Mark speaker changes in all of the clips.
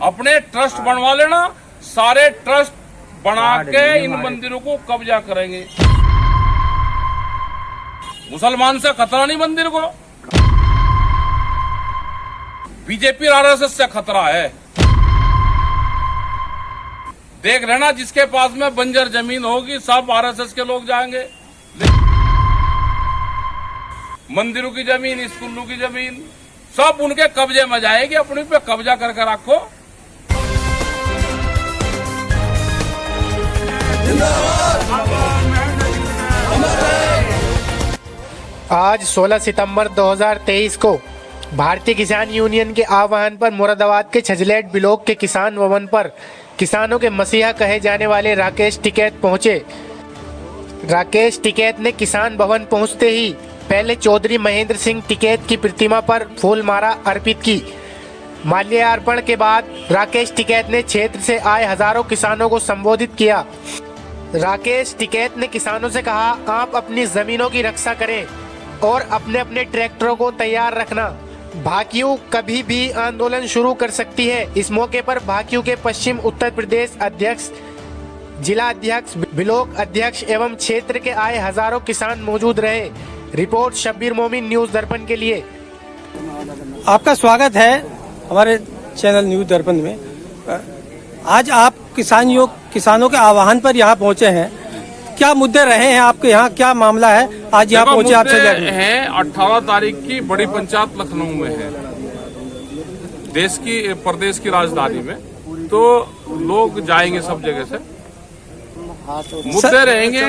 Speaker 1: अपने ट्रस्ट बनवा लेना, सारे ट्रस्ट बना के इन मंदिरों को कब्जा करेंगे। मुसलमान से खतरा नहीं मंदिर को, बीजेपी आरएसएस से खतरा है। देख लेना, जिसके पास में बंजर जमीन होगी सब आरएसएस के लोग जाएंगे। मंदिरों की जमीन, स्कूलों की जमीन सब उनके कब्जे में जाएगी। अपने पे कब्जा करके रखो।
Speaker 2: आज 16 सितंबर 2023 को भारतीय किसान यूनियन के आह्वान पर मुरादाबाद के छजलेट ब्लॉक के किसान भवन पर किसानों के मसीहा कहे जाने वाले राकेश टिकैत पहुंचे। राकेश टिकैत ने किसान भवन पहुंचते ही पहले चौधरी महेंद्र सिंह टिकैत की प्रतिमा पर फूलमाला अर्पित की। माल्यार्पण के बाद राकेश टिकैत ने क्षेत्र से आए हजारों किसानों को संबोधित किया। राकेश टिकैत ने किसानों से कहा, आप अपनी जमीनों की रक्षा करें और अपने अपने ट्रैक्टरों को तैयार रखना। भाकियू कभी भी आंदोलन शुरू कर सकती है। इस मौके पर भाकियू के पश्चिम उत्तर प्रदेश अध्यक्ष, जिला अध्यक्ष, ब्लॉक अध्यक्ष एवं क्षेत्र के आए हजारों किसान मौजूद रहे। रिपोर्ट शब्बीर मोमिन, न्यूज दर्पण के लिए।
Speaker 3: आपका स्वागत है हमारे चैनल न्यूज दर्पण में। आज आप किसानों के आह्वान पर यहाँ पहुँचे हैं। क्या मुद्दे रहे हैं आपके यहाँ, क्या मामला है आज यहाँ पहुँचे आप?
Speaker 1: हैं 18 तारीख की बड़ी पंचायत लखनऊ में है, प्रदेश की राजधानी में। तो लोग जाएंगे सब जगह से। मुद्दे रहेंगे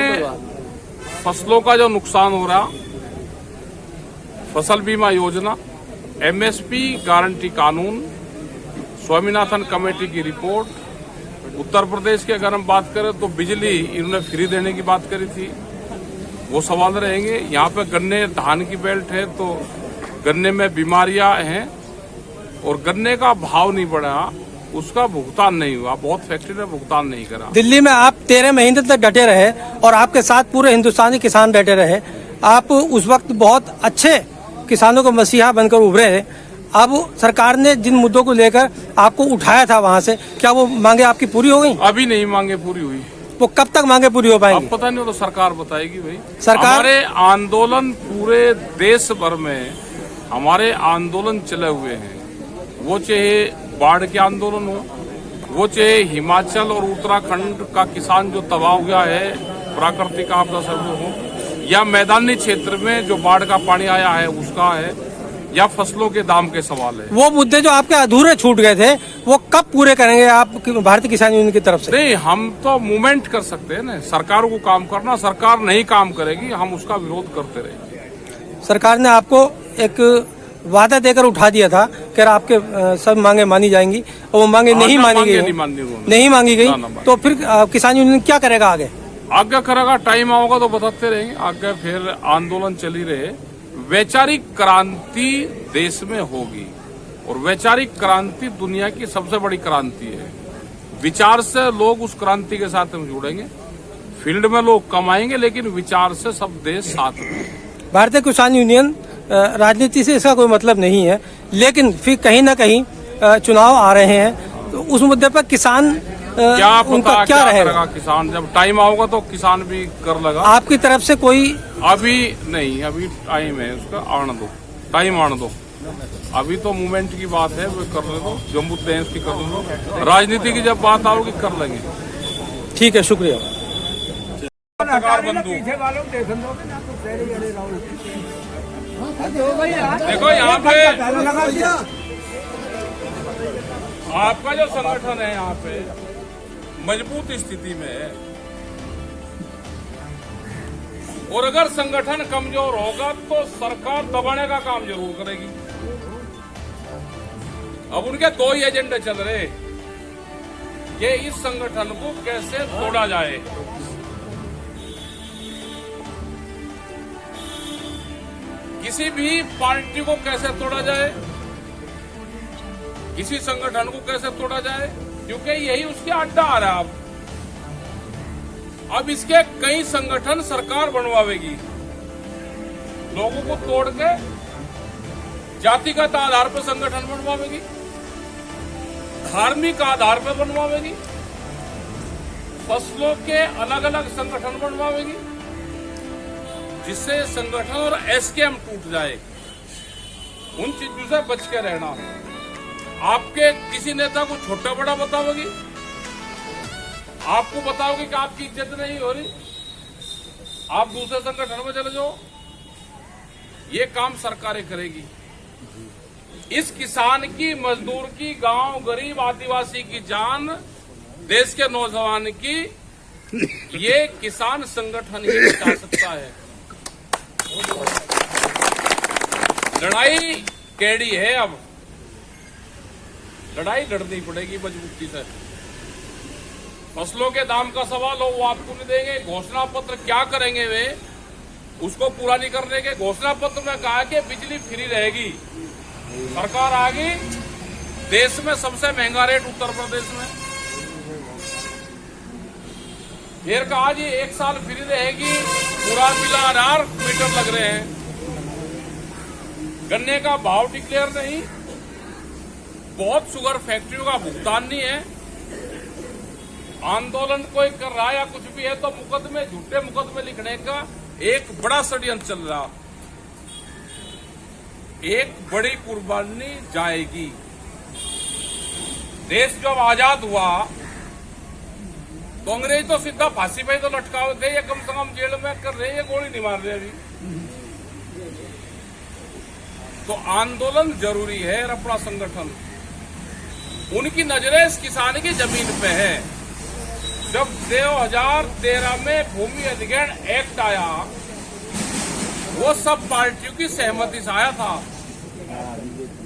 Speaker 1: फसलों का जो नुकसान हो रहा, फसल बीमा योजना, एमएसपी गारंटी कानून, स्वामीनाथन कमेटी की रिपोर्ट। उत्तर प्रदेश की अगर हम बात करें तो बिजली इन्होंने फ्री देने की बात करी थी, वो सवाल रहेंगे। यहाँ पे गन्ने धान की बेल्ट है तो गन्ने में बीमारियां हैं और गन्ने का भाव नहीं बढ़ा, उसका भुगतान नहीं हुआ। बहुत फैक्ट्री ने भुगतान नहीं करा।
Speaker 3: दिल्ली में आप 13 महीने तक डटे रहे और आपके साथ पूरे हिंदुस्तानी किसान डटे रहे। आप उस वक्त बहुत अच्छे किसानों को मसीहा बनकर उभरे हैं। अब सरकार ने जिन मुद्दों को लेकर आपको उठाया था वहाँ से, क्या वो मांगे आपकी पूरी हो गई?
Speaker 1: अभी नहीं मांगे पूरी हुई।
Speaker 3: वो कब तक मांगे पूरी हो पाएंगी?
Speaker 1: अब पता नहीं, तो सरकार बताएगी भाई।
Speaker 3: हमारे
Speaker 1: आंदोलन पूरे देश भर में हमारे आंदोलन चले हुए हैं। वो चाहे बाढ़ के आंदोलन हो, वो चाहे हिमाचल और उत्तराखंड का किसान जो तबाह हुआ है प्राकृतिक आपदा से हो, या मैदानी क्षेत्र में जो बाढ़ का पानी आया है उसका है, या फसलों के दाम के सवाल है।
Speaker 3: वो मुद्दे जो आपके अधूरे छूट गए थे वो कब पूरे करेंगे आप भारतीय किसान यूनियन की तरफ से?
Speaker 1: नहीं, हम तो मूवमेंट कर सकते हैं ना, सरकार को काम करना। सरकार नहीं काम करेगी, हम उसका विरोध करते रहेंगे।
Speaker 3: सरकार ने आपको एक वादा देकर उठा दिया था कि आपके सब मांगे मानी जाएंगी, और वो मांगे नहीं मांगी गई। तो फिर किसान यूनियन क्या करेगा आगे?
Speaker 1: आगे करेगा, टाइम आओगा तो बताते रहेंगे। आगे फिर आंदोलन चली रहे। वैचारिक क्रांति देश में होगी और वैचारिक क्रांति दुनिया की सबसे बड़ी क्रांति है। विचार से लोग उस क्रांति के साथ में जुड़ेंगे। फील्ड में लोग कमाएंगे, लेकिन विचार से सब देश साथ में।
Speaker 3: भारतीय किसान यूनियन राजनीति से इसका कोई मतलब नहीं है, लेकिन फिर कहीं ना कहीं चुनाव आ रहे हैं तो उस मुद्दे पर किसान उनका क्या रहेगा?
Speaker 1: किसान जब टाइम आओगा तो किसान भी कर लगा।
Speaker 3: आपकी तरफ से कोई?
Speaker 1: अभी नहीं, अभी टाइम है उसका, आने दो, टाइम आने दो। अभी तो मूवमेंट की बात है, वो कर ले दो, जो मुद्दे हैं उसकी कर दो। राजनीति की जब बात आओगी कर लेंगे।
Speaker 3: ठीक है, शुक्रिया।
Speaker 1: देखो यहाँ पे आपका जो संगठन है यहाँ पे मजबूत स्थिति में है, और अगर संगठन कमजोर होगा तो सरकार दबाने का काम जरूर करेगी। अब उनके दो ही एजेंडे चल रहे, ये इस संगठन को कैसे तोड़ा जाए। किसी भी पार्टी को कैसे तोड़ा जाए, किसी संगठन को कैसे तोड़ा जाए, क्योंकि यही उसके अड्डा आ रहा है। अब इसके कई संगठन सरकार बनवावेगी, लोगों को तोड़ के जातिगत आधार पर संगठन बनवावेगी। धार्मिक आधार पर बनवावेगी, फसलों के अलग अलग संगठन बनवावेगी, जिससे संगठन और एसकेएम टूट जाए। उन चीजों से बच के रहना। आपके किसी नेता को छोटा बड़ा बताओगी, आपको बताओगे कि आपकी इज्जत नहीं हो रही, आप दूसरे संगठन में चले जाओ। ये काम सरकारें करेगी। इस किसान की, मजदूर की, गांव गरीब आदिवासी की जान, देश के नौजवान की, ये किसान संगठन ही बचा सकता है। लड़ाई कैडी है, अब लड़ाई लड़नी पड़ेगी मजबूती से। फसलों के दाम का सवाल हो, वो आपको नहीं देंगे। घोषणा पत्र क्या करेंगे वे, उसको पूरा नहीं करने के। घोषणा पत्र में कहा कि बिजली फ्री रहेगी। सरकार आ गई, देश में सबसे महंगा रेट उत्तर प्रदेश में। फिर कहा जी 1 साल फ्री रहेगी, पूरा बिल आधार मीटर लग रहे हैं। गन्ने का भाव डिक्लेयर नहीं, बहुत शुगर फैक्ट्रियों का भुगतान नहीं है। आंदोलन कोई कर रहा है या कुछ भी है तो मुकदमे, झूठे मुकदमे लिखने का एक बड़ा षड्यंत्र चल रहा। एक बड़ी कुर्बानी जाएगी। देश जब आजाद हुआ तो अंग्रेज तो सीधा फांसी पे तो लटकावे थे, ये कम से कम जेल में कर रहे, ये गोली नहीं मार रहे अभी। तो आंदोलन जरूरी है और अपना संगठन। उनकी नजरें इस किसान की जमीन पे है। जब 2013 में भूमि अधिग्रहण एक्ट आया, वो सब पार्टियों की सहमति से आया था।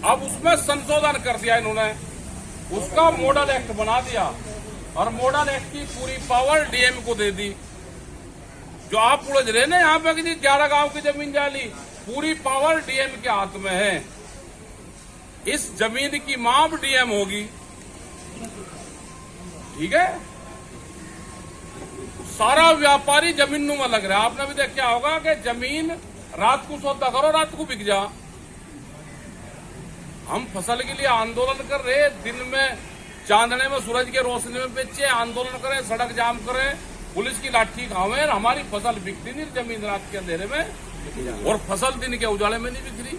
Speaker 1: अब उसमें संशोधन कर दिया इन्होंने, उसका मॉडल एक्ट बना दिया और मॉडल एक्ट की पूरी पावर डीएम को दे दी। जो आप उलझ रहे ना यहाँ पे कि 11 गांव की जमीन जाली, पूरी पावर डीएम के हाथ में है। इस जमीन की माप डीएम होगी, ठीक है। सारा व्यापारी जमीनों में लग रहा है। आपने भी देखा होगा कि जमीन रात को सौदा करो, रात को बिक जा। हम फसल के लिए आंदोलन कर रहे, दिन में चांदने में सूरज के रोशनी में बेचे, आंदोलन करें, सड़क जाम करें, पुलिस की लाठी खावे, हमारी फसल बिकती नहीं जमीन रात के अंधेरे में, और फसल दिन के उजाले में नहीं बिक रही।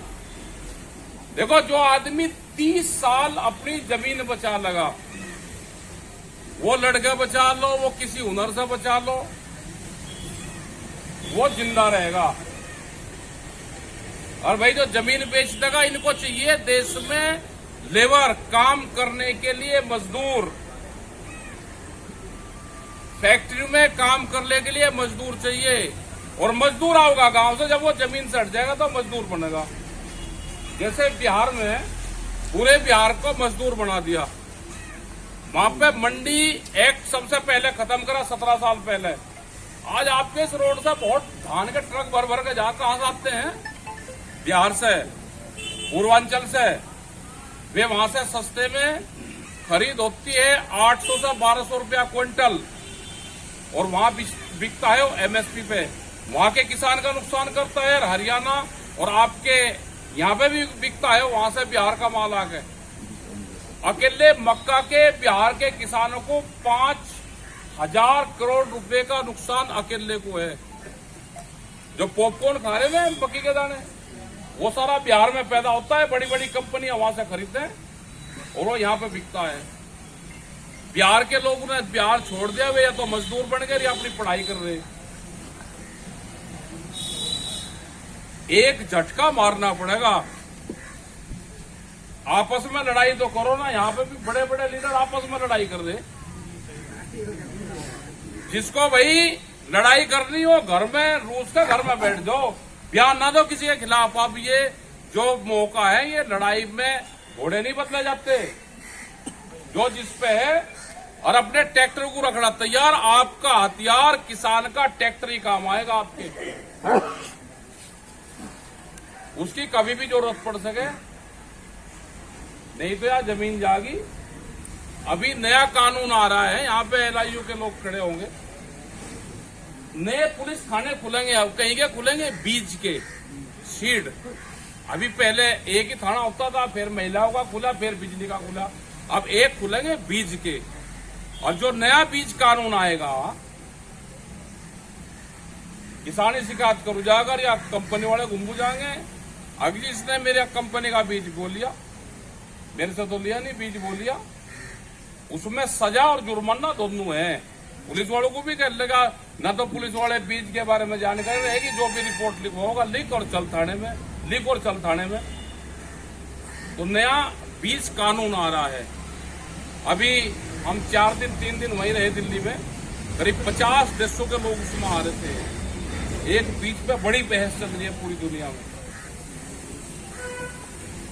Speaker 1: देखो, जो आदमी 30 साल अपनी जमीन बचा लगा, वो लड़के बचा लो, वो किसी हुनर से बचा लो, वो जिंदा रहेगा। और भाई जो जमीन बेच देगा, इनको चाहिए देश में लेबर, काम करने के लिए मजदूर, फैक्ट्री में काम करने के लिए मजदूर चाहिए। और मजदूर आओगा गांव से, जब वो जमीन से हट जाएगा तो मजदूर बनेगा। जैसे बिहार में पूरे बिहार को मजदूर बना दिया। वहां पे मंडी एक्ट सबसे पहले खत्म करा 17 साल पहले। आज आपके इस रोड से बहुत धान के ट्रक भर भर के जहां कहां से आते हैं, बिहार से, पूर्वांचल से, वे वहां से सस्ते में खरीद होती है 800 से 1200 रुपया क्विंटल, और वहां बिकता है वो एमएसपी पे। वहां के किसान का नुकसान करता है हरियाणा, और आपके यहाँ पे भी बिकता है, वहां से बिहार का माल आके। अकेले मक्का के बिहार के किसानों को 5000 करोड़ रुपए का नुकसान अकेले को है। जो पॉपकॉर्न खा रहे हैं मक्की के दाने, वो सारा बिहार में पैदा होता है, बड़ी बड़ी कंपनियां वहां से खरीदते हैं और वो यहाँ पे बिकता है। बिहार के लोगों ने बिहार छोड़ दिया, वे या तो मजदूर बन गए या अपनी पढ़ाई कर रहे। एक झटका मारना पड़ेगा। आपस में लड़ाई तो करो ना, यहाँ पे भी बड़े बड़े लीडर आपस में लड़ाई कर दे। जिसको भाई लड़ाई करनी हो, घर में रूस के घर में बैठ जाओ, बयान ना दो किसी के खिलाफ। अब ये जो मौका है, ये लड़ाई में घोड़े नहीं बदले जाते। जो जिस पे है, और अपने ट्रैक्टर को रखना तैयार। आपका हथियार किसान का ट्रैक्टर ही काम आएगा आपके, उसकी कभी भी जरूरत पड़ सके, नहीं तो यार जमीन जागी। अभी नया कानून आ रहा है, यहाँ पे एलआईयू के लोग खड़े होंगे, नए पुलिस थाने खुलेंगे। अब कहीं के खुलेंगे, बीज के सीड। अभी पहले एक ही थाना होता था, फिर महिलाओं का खुला, फिर बिजली का खुला। अब एक खुलेंगे बीज के, और जो नया बीज कानून आएगा, किसान शिकायत करू जाएगा या कंपनी वाले घूमू जाएंगे। अगली इसने मेरे कंपनी का बीज बोल लिया, मेरे से तो लिया नहीं, बीज बोल लिया, उसमें सजा और जुर्माना दोनों है। पुलिस वालों को भी कह लेगा, न तो पुलिस वाले बीज के बारे में जानकारी रहेगी, जो भी रिपोर्ट लिखा होगा लिख और चल थाने में, लिख और चल थाने में। तो नया बीज कानून आ रहा है। अभी हम 4 दिन 3 दिन वहीं रहे दिल्ली में, करीब 50 देशों के लोग उसमें आ रहे थे। एक बीज पे बड़ी बहस चल रही है पूरी दुनिया में।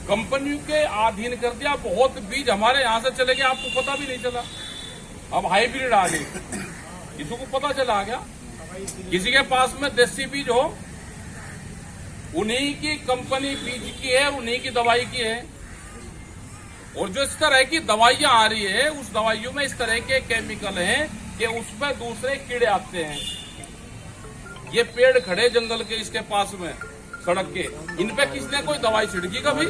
Speaker 1: कंपनियों के अधीन कर दिया, बहुत बीज हमारे यहां से चले गए, आपको पता भी नहीं चला। अब हाइब्रिड आ गई, किसी को पता चला गया। किसी के पास में देसी बीज हो, उन्हीं की कंपनी बीज की है, उन्हीं की दवाई की है। और जो इस तरह की दवाइयां आ रही है, उस दवाइयों में इस तरह के केमिकल हैं कि उसमें दूसरे कीड़े आते हैं। ये पेड़ खड़े जंगल के इसके पास में सड़क के, इन पे किसने कोई दवाई छिड़की कभी,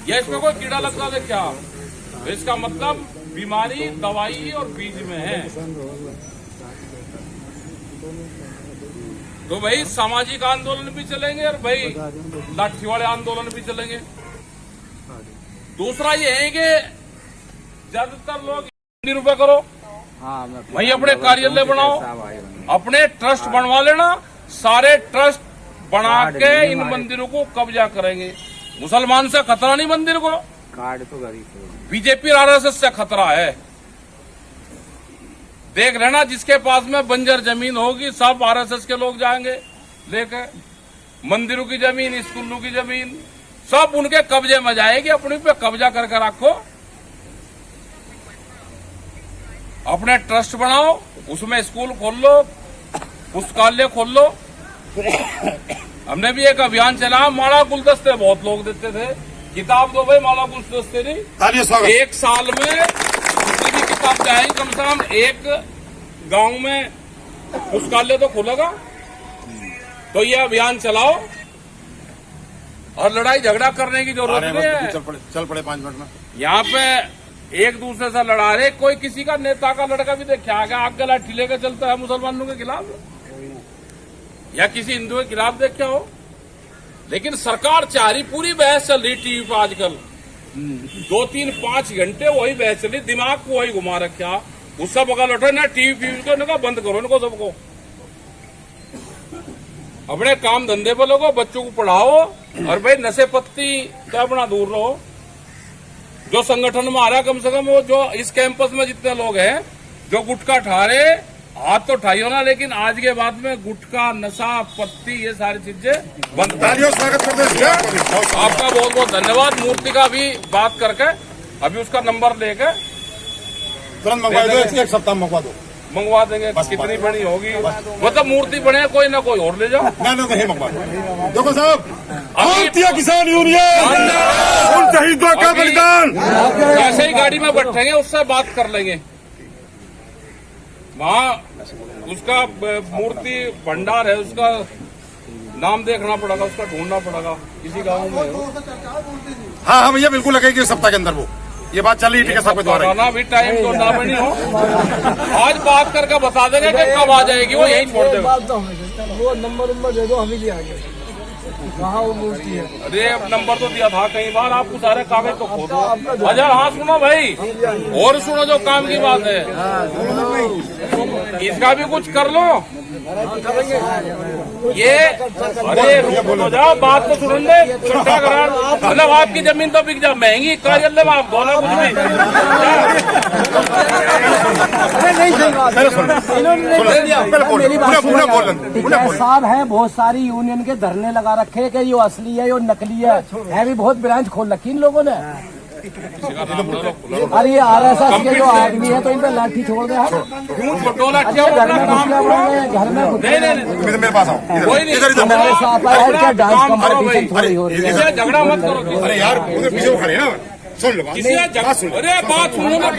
Speaker 1: या इसमें कोई कीड़ा लगता है क्या? तो इसका मतलब बीमारी दवाई और बीज में है। तो भाई सामाजिक आंदोलन भी चलेंगे और भाई लाठी वाले आंदोलन भी चलेंगे। दूसरा ये है कि ज्यादातर लोग रुपए करो, वही अपने कार्यालय बनाओ, अपने ट्रस्ट बनवा लेना, सारे ट्रस्ट बना के इन मंदिरों को कब्जा करेंगे। मुसलमान से खतरा नहीं मंदिर को, बीजेपी और आरएसएस से खतरा है। देख लेना, जिसके पास में बंजर जमीन होगी सब आरएसएस के लोग जाएंगे लेकर, मंदिरों की जमीन, स्कूलों की जमीन सब उनके कब्जे में जाएगी। अपने पे कब्जा करके रखो, अपने ट्रस्ट बनाओ, उसमें स्कूल खोल लो, पुस्तकालय खोल लो। हमने भी एक अभियान चलाया, माला गुलदस्ते बहुत लोग देते थे, किताब दो भाई, माला गुलदस्ते नहीं। एक साल में किसी भी किताब चाहेंगे, कम से कम एक गांव में पुस्तकालय तो खुलेगा। तो ये अभियान चलाओ, और लड़ाई झगड़ा करने की जरूरत नहीं है।
Speaker 4: चल पड़े 5 मिनट में।
Speaker 1: यहाँ पे एक दूसरे से लड़ा रहे, कोई किसी का नेता का लड़का भी देखा आगे लाठी लेकर चलता है मुसलमानों के खिलाफ, या किसी हिंदू के खिलाफ देखा हो। लेकिन सरकार चाह रही, पूरी बहस चल रही टीवी पर आजकल 2, 3, 5 घंटे वही बहस चल रही, दिमाग को वही घुमा रखा। उससे बगल उठे ना टीवी को बंद करो इनको सबको, अपने काम धंधे पर लोगो, बच्चों को पढ़ाओ, और भाई नशे पत्ती से अपना दूर रहो। जो संगठन में आ रहा, कम से कम वो जो इस कैंपस में जितने लोग हैं जो गुटखा ठा रहे, हाथ तो ठाइयो ना, लेकिन आज के बाद में गुटखा, नशा पत्ती, ये सारी चीजें बंद करिए। आपका बहुत बहुत धन्यवाद। मूर्ति का भी बात करके अभी उसका नंबर लेके
Speaker 4: तुरंत मंगवा दो, 1 सप्ताह मंगवा दो,
Speaker 1: मंगवा देंगे। कितनी बड़ी होगी, मतलब मूर्ति बने, कोई ना कोई और ले जाओ।
Speaker 4: ना नहीं मंगवा दो। देखो साहब, भारतीय किसान यूनियन, उन शहीदों का बलिदान।
Speaker 1: जैसे ही गाड़ी में बैठेंगे उससे बात कर लेंगे। वहाँ उसका मूर्ति भंडार है, उसका नाम देखना पड़ेगा, उसका ढूंढना पड़ेगा किसी गांव में।
Speaker 4: हाँ हाँ भैया, बिल्कुल लगेगी 1 सप्ताह के अंदर। वो ये बात चल रही है, ठीक है साहब के द्वारा
Speaker 1: भी टाइम तो ना बनी हो, आज बात करके बता देंगे कि कब आ जाएगी, वो यही छोड़ देगा।
Speaker 5: वो नंबर दे दो, हम ही ले आएंगे कहाँ वो मूर्ति है।
Speaker 1: अरे अब नंबर तो दिया था कई बार, आपको सारे कागज तो खो दो। अच्छा हाँ सुनो भाई, और सुनो, जो काम की बात है इसका भी कुछ कर लो। ये अरे रुको जाओ, बात तो सुन ले। छुट्टा करार मतलब आपकी जमीन तो बिक जाए, महंगी कार्यालय में आप बोला कुछ भी।
Speaker 5: साहब है, बहुत सारी यूनियन के धरने लगा रखे कि ये असली है, ये नकली है भी बहुत ब्रांच खोल रखी इन लोगों ने। अरे ये आरएसएस के जो आदमी है तो इन पे लाठी छोड़ दे। घर में
Speaker 4: मेरे पास आओ,
Speaker 5: क्या डांस कॉम्पिटिशन थोड़ी हो रही है।
Speaker 1: झगड़ा मत करो।
Speaker 4: अरे यार, पीछे वो खड़े ना, सुन लो बात,
Speaker 1: अरे बात सुनो ना।